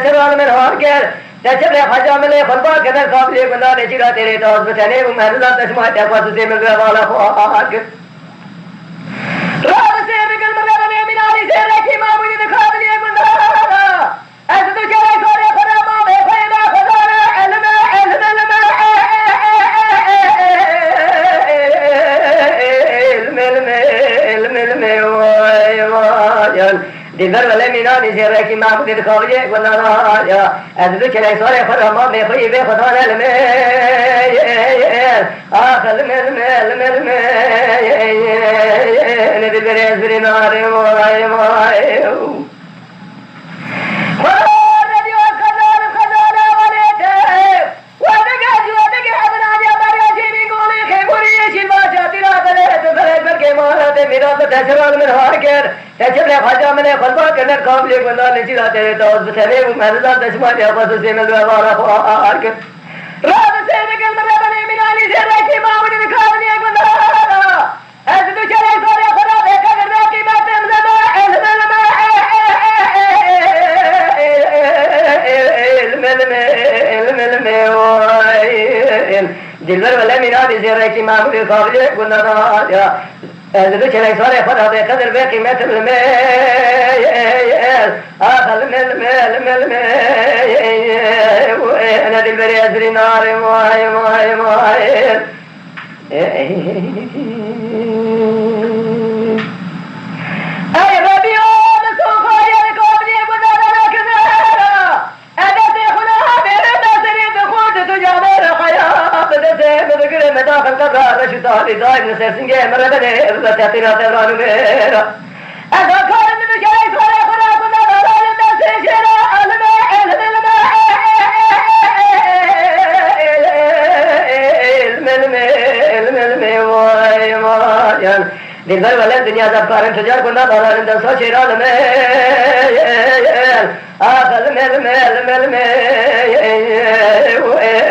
تشرال من هاركر تشرال حجامله خلبا كذا قابل بنا نجرا تيري توس بتني ومهلا تسمع تقوى تسمع الغوالا فوق راب سير قلب ربنا من علي سيرك ما بني دخابل يبنا أزد كلا كوري خرما بفيدا خزانا علم دلبر ولا مینانی زیره کی محمود دخاویه ولا رایا از ذکر ایسای خرما میخوی به خدا علم آخر علم دلبر ازری ناری مای تشرال من هاركر تشرال حجامله خلبا كذا قابل بنا نجرا تيري توس بتني ومهلا تسمع تقوى تسمع الغوالا فوق راب سير قلب ربنا من علي سيرك ما بني دخابل يبنا أزد كلا كوري خرما بكذا راكي ما تمزما دلبر ولا مینانی زیره کی محمود دخاویه ولا رایا أزد كلا كوري خرما بكذا راكي ما تمزما آخر أنا دلبر ازری ناری مای أي ربي سوف يكون يبنا كذا أنا تخنا بيرنا سريد خود تجامر خيا بدسه بذكر مداخل كذا رشدا لداي نسرسنجه مربده رتاتنا ترانو ميرا أنا كان من جاي كورا كنا رانا نسجنا علم دلبر ولا الدنيا زبارن تجار كنا دارن دسا شيران آخر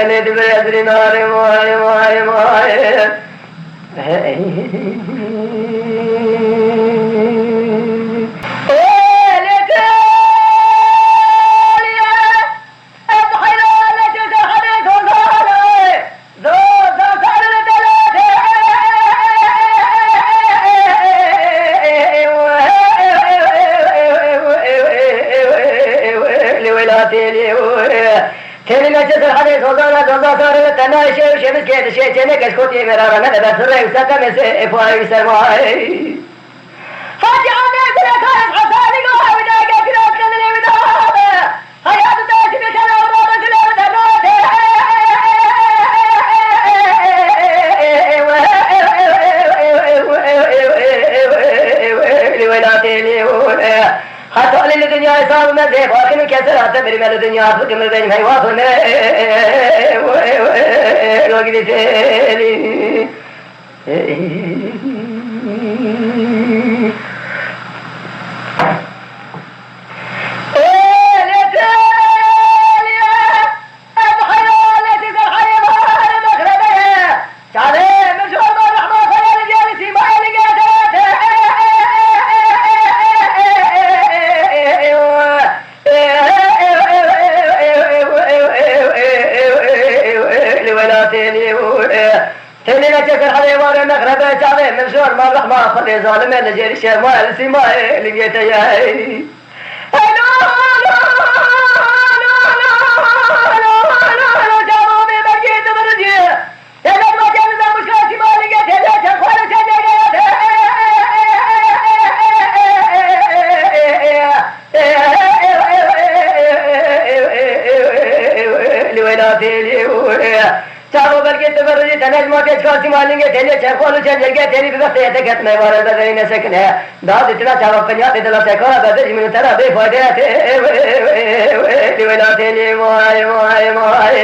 أنا دلبر ازری ناری مای شمس كده شيء جنك اسكتي مرارا ما ده سر يسكن سي فاي سماي فاجي انا كده كان حسابي لو ودا كده كان لي ودا حياه تاجي كده ودا كده ودا حتى على الدنيا صار ما زي فاكر كسر حتى بري مال الدنيا فكر من بين هيوافنا لوجي تاني خلي ظالم الجري شمال سماء لقيت ياي चारों बल के तबरजी तनेज मोटे कासी मालेंगे तेरे चकोल चल गए तेरी व्यवस्था है तक मैं वाला दे नहीं सकने दाद इतना चावा पंजा ते दला से करा दे जिमिन तेरा बे फायदे थे दिवला तेरे मोए मोए मोए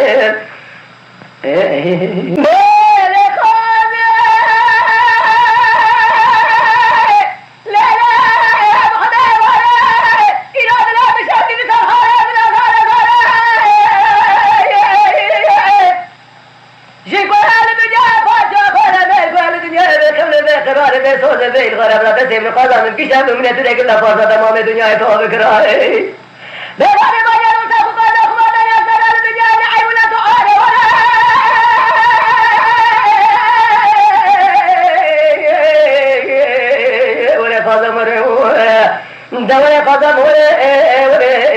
मेरे खाने ले ले खुदा वाले इरादा बिशाती का قرار بسوز بيل غرب لا تسيب القضاء من كشام من تدرك الله فرصة تمام الدنيا يتوب كراهي بغير ما يروي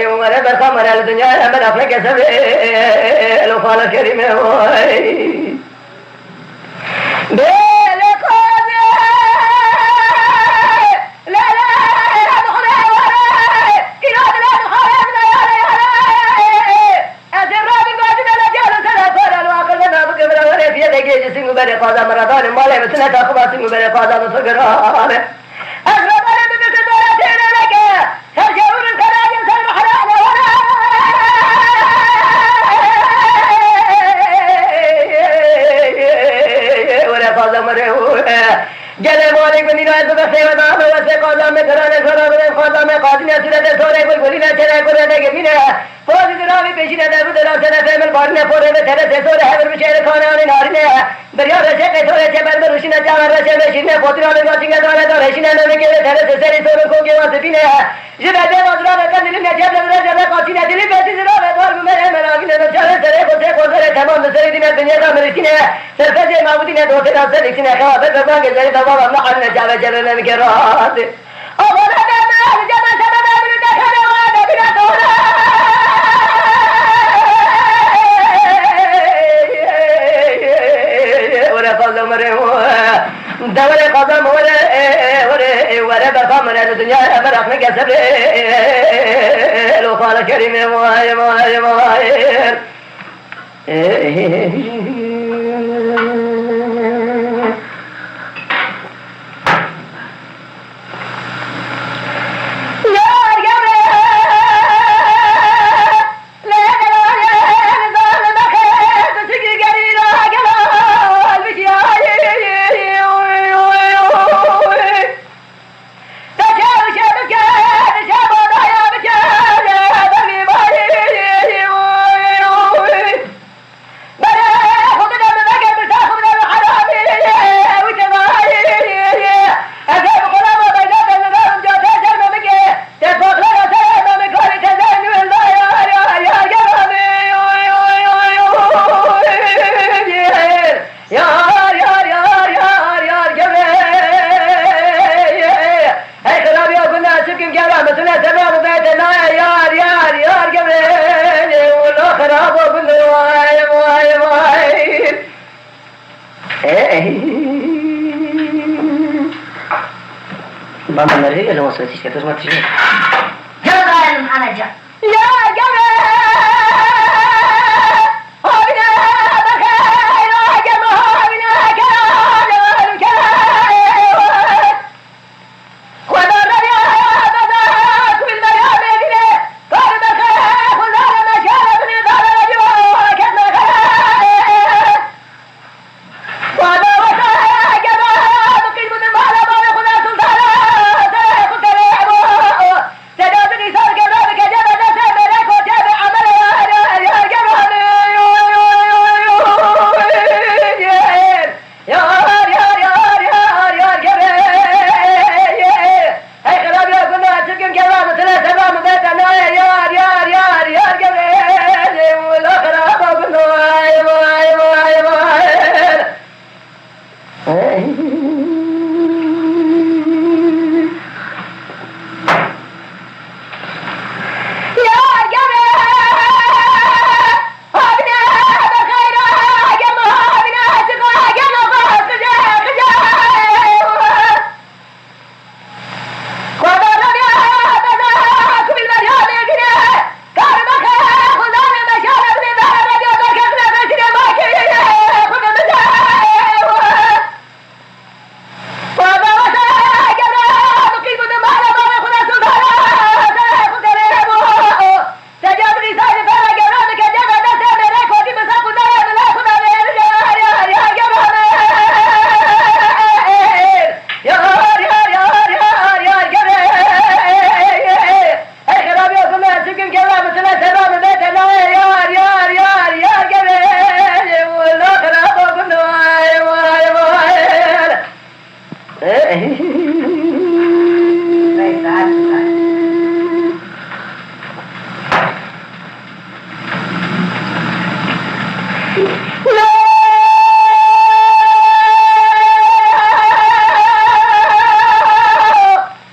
ولا بخمر الدنيا من أفلك سبيل وقال الكريم قادم مرضان مالي مثلك أخبار سنو قادم صغران أغرب أنا بمثل ولاتين لك هرجور الكراج سلم حرام ولا قادم مرهو جلي مالك من دينات بخي ودام وسي قادم كرانا سرابر قادم قادم سلة سوري بالقلنا چرا قرنا جمينا فوز دراوي بيشنا دابو درا سنة فيمل بارنا فورنا چرا سوري حبر بشير خانان نارنا دریا رشه قطوره چه بند روشینه جوان رشه بشینه پوتران گاتینگه داره داره شینه نمیگیره تره سری سورو کوگی واسفینه جبهه مزران کندیلی نجب لبره جبه قاتینه دلی بیتی زرابه دار بمره مراغینه نجاره سره کسه کسره تمام بسری دینه دنیا دا مرسینه سرفزه معبودینه دوسته نفسه دیکسینه خوابه ببانگه زری دوام نقل نجابه جبه نمیگه راست آقا ندامه جبه سبب امرو دخانه واده بینا دوله قدم دولة قدم ولا بخمر الدنيا أمر أخلق سبيل وقال كريم مواهي مواهي مواهي Vamos a ver, ya lo vamos a decir, que es matrimonio. يا غالم أنا جا يا جمال أبنا بخير وجمال أبنا كرام الكرام وضرر يا بذاك بالميامين قال بخير خلال ما شاء ابني ضرر جواك البخير وضرر يا جمال بقيم من مال ما يخلى سلطانا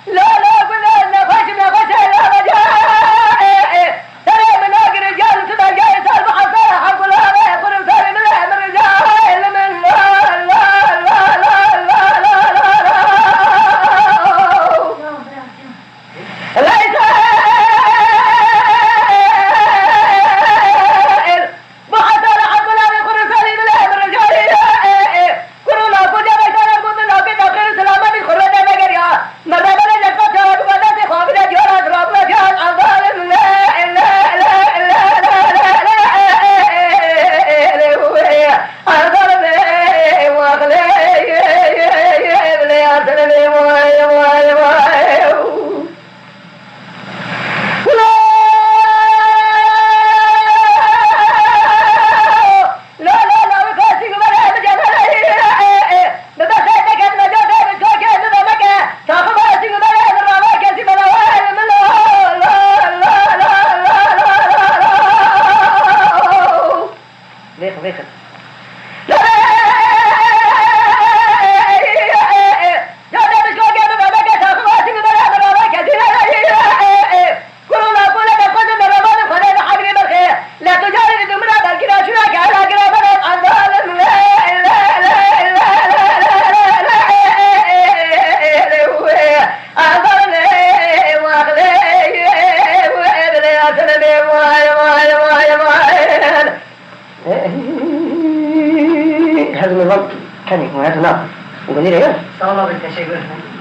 لا لا لا لا فاشل فاشل Hani hayatına bu nereye gel? Sağ ol abi, teşekkür ederim.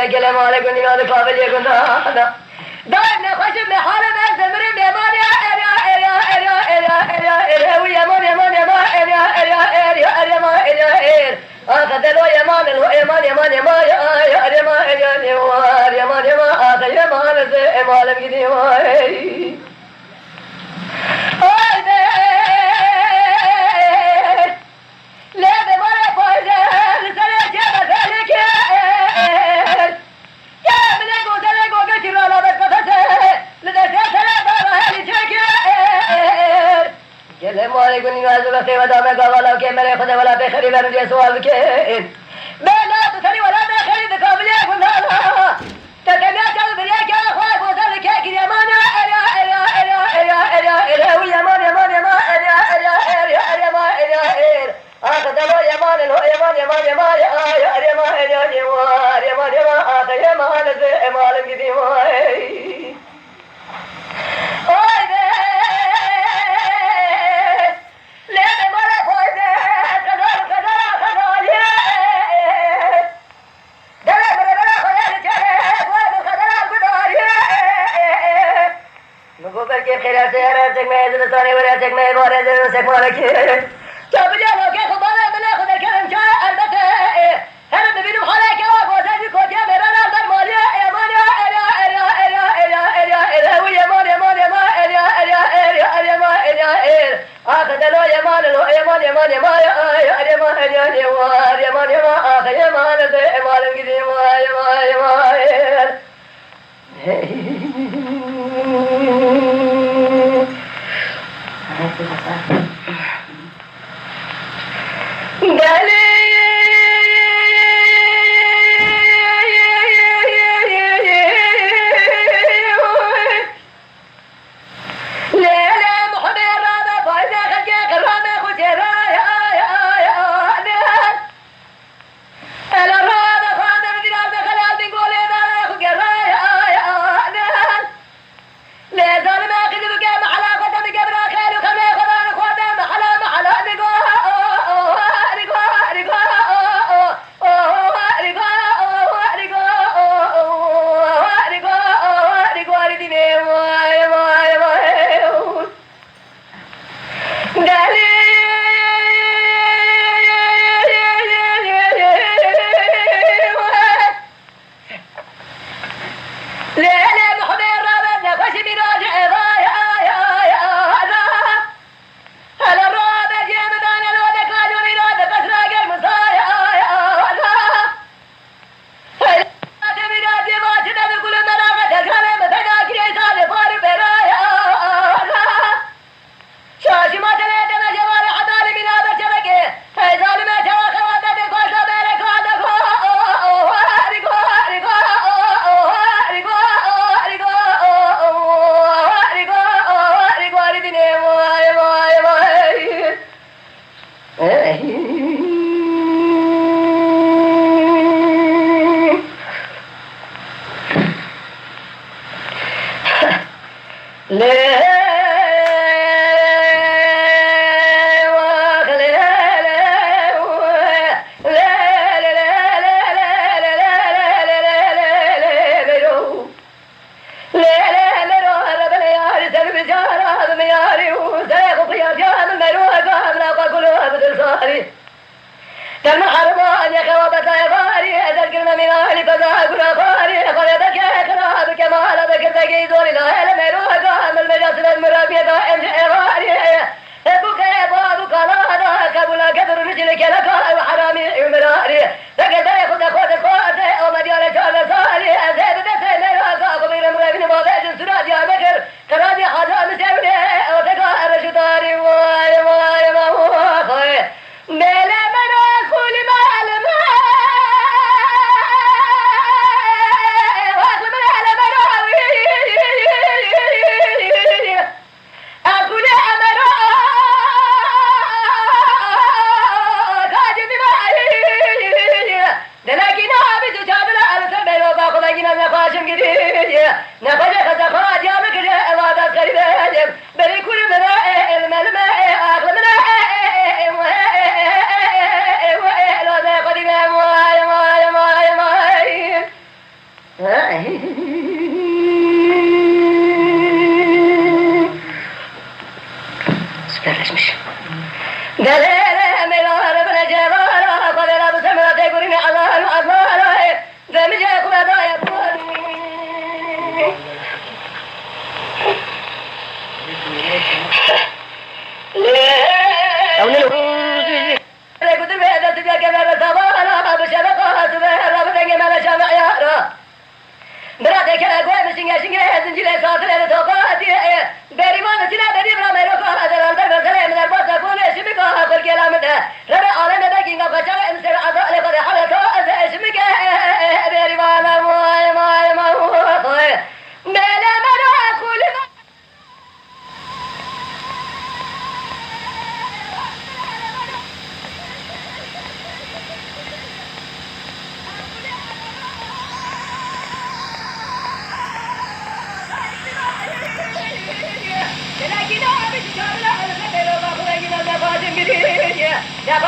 يا كلام على كل هذا قابل يكون هذا دائما خشم حالة زمر بيمان يا إريا إريا إريا إريا إريا إريا ويمان يمان يمان إريا إريا إريا إريا ما إريا إر آخذ لو يمان لو يمان يمان يمان يا إريا ما إريا يمان يمان يمان آخذ يمان زي مالم كذي ما لا بمرة فايدة لسنة جابة ذلك يا من يقول ذلك وقلت لا لا بتفتح لذا سنة بارها لجاك كلام عليكم الناس ولا سوى دامك ولا كمل يأخذ ولا بخير لا نجي سؤال كين بلا تسري ولا بخير تقابل يكون هذا تتمنى قلب ياك يا أخوي وذلك يا مانا إلى إلى إلى إلى إلى إلى ويا مانا مانا ما إلى إلى إلى إلى ما إلى إلى آخذ لو يمان لو يمان يمان يمان يا يمان يا يمان يمان يمان آخذ يمان زي مالم كذي ما كيف خير سيارتك ما يزل ثاني وراتك ما يبغى يزل سكمالك تابع لو كيف خبرنا بناخذ الكلام جاء البته هل ببينو خلاك يا ابو زيد كوجا مرنا الماليه يا مانيا الى الى الى الى الى الى ويا مانيا مانيا ما الى الى الى الى ما الى اخذ لو يا مان لو يا مان يا مان يا ما يا يا ما يا يا مان يا ما اخذ يا مان زي مال قديم يا ما يا ما Süperleşmiş. Delere melar bile cevara kadera bu semrate gurini Allah'ın azmara demice kuvveda yapar. Kudur ve edesi bir kenara sabahına bu şebekası ve Rabbı denge mele şamayara. Bırak ekele koymuşsun yaşın zincire saatleri tokat diye. Beriman içine bedim ramero kahadır alda gözler emler basa kulu eşimi kahakul kelamide. Rabbi alemede kinga kaçar emsir azale kade halato azı eşimi ke. Berimana muay muay muay. Mele mele kulüme. Ya